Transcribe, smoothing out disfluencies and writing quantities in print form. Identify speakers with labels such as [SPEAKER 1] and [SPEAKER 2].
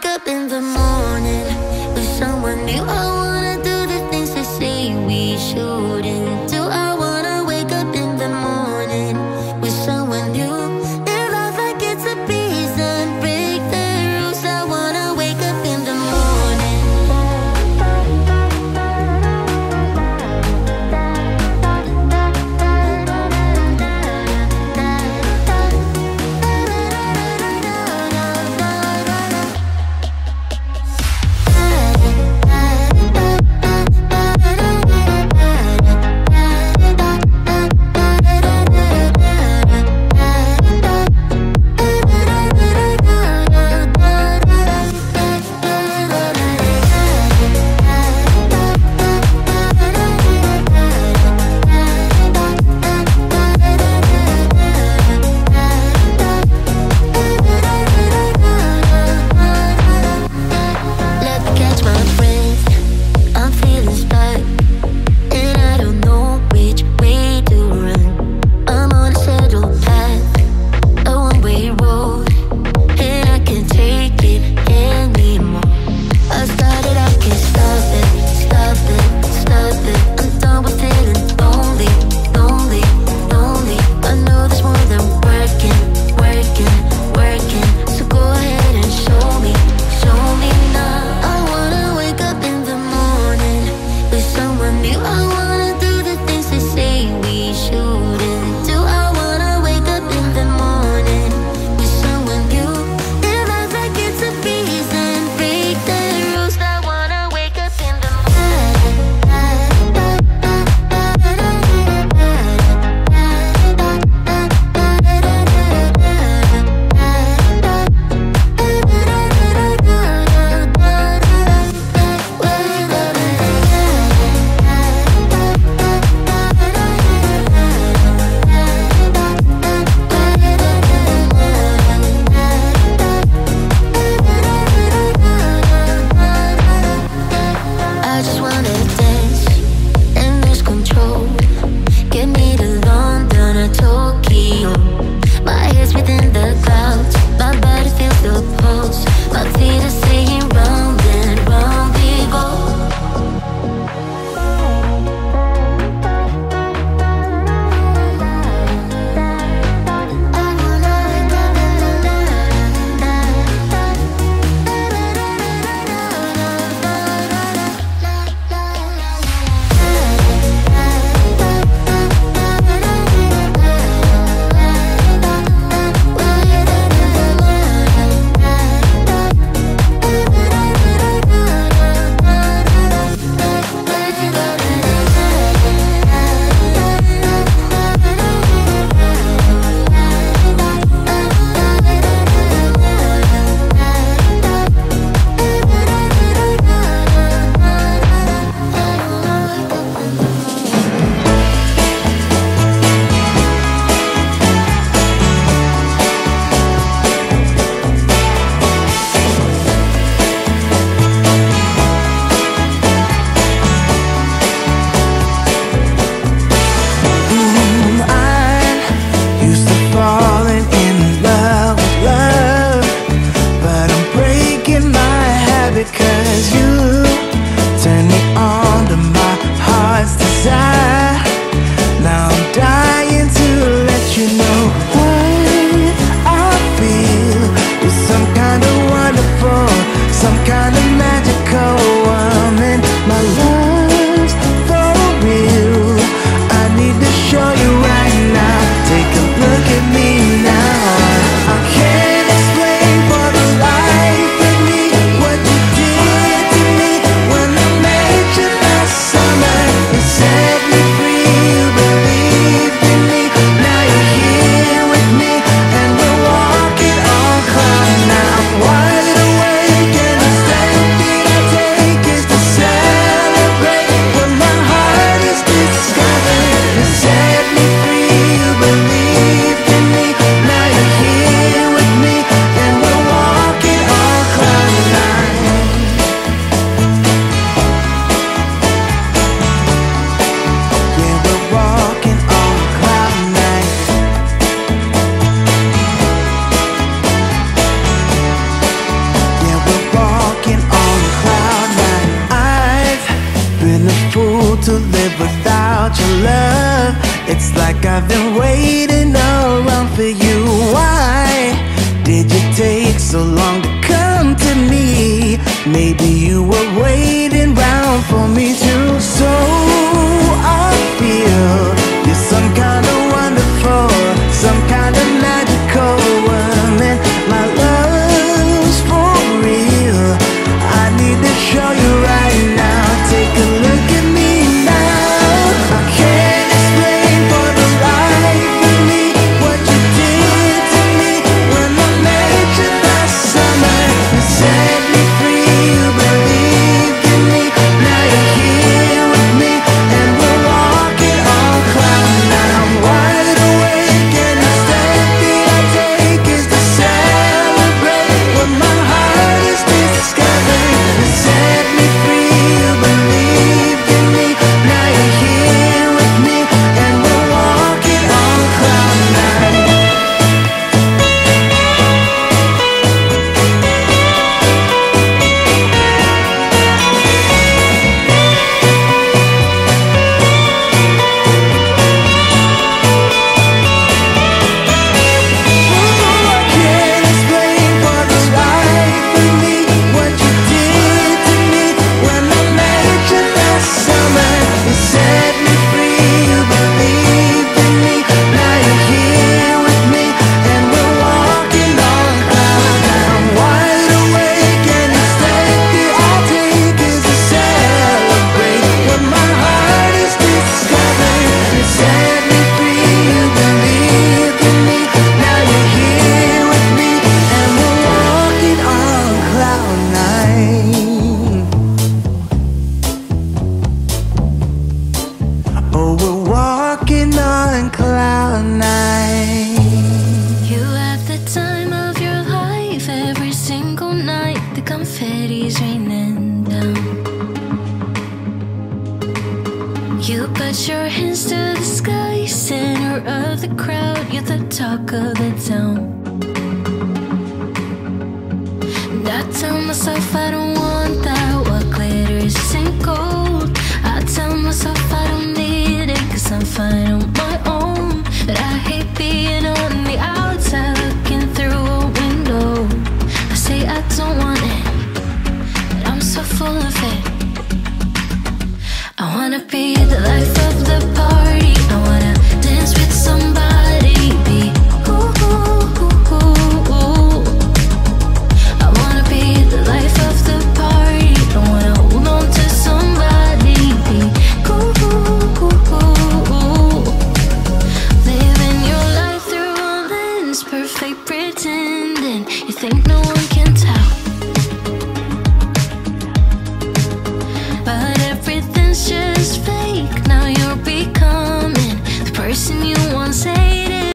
[SPEAKER 1] wake up in the morning with someone new. I wanna do the things they say we shouldn't do. I wanna wake up in the morning with someone new. Live life like it's a prison, break the rules. I wanna wake up in the morning.
[SPEAKER 2] to live without your love. It's like I've been waiting around for you. Why did you take so long to come to me? Maybe you were waiting round for me too. So I feel you're some kind of wonderful, some kind of magical woman. My love's for real. I need to show you right now. Take a look at me now. I can't explain for the life of me what you did to me when I met you last summer. You set me free, you believed in me. Now you're here with me and we're walking on cloud nine. I'm wide awake and the step that I take is to celebrate what my heart has discovered. You set me free, you believed in me. Now you're here with me and we're walking on cloud nine. I can't explain for this life of me what you did to me when I met you last summer. You set me free, you believed in me. Now you're here with me and we're walking on cloud nine. I'm wide awake and the step that I take is to celebrate what my heart has discovered. You set me free, you believed in me. Now you're here with me and we're walking on cloud nine. Oh, we're walking on cloud nine.
[SPEAKER 1] You have the time of your life every single night. The confetti's raining down. You put your hands to the sky, center of the crowd. You're the talk of the town. And I tell myself I don't want that. What glitters isn't gold. I tell myself I don't need it, 'cause I'm fine on my own. But I hate being on the outside looking through a window. I say I don't want it, but I'm so full of it. I wanna be the life of the party. I wanna dance with somebody. Be ooh, ooh, ooh, ooh, ooh. I wanna be the life of the party. I wanna hold on to somebody. Be ooh, ooh, ooh, ooh, ooh. Living your life through a lens, perfect pretending. You think no one can tell, but everything's just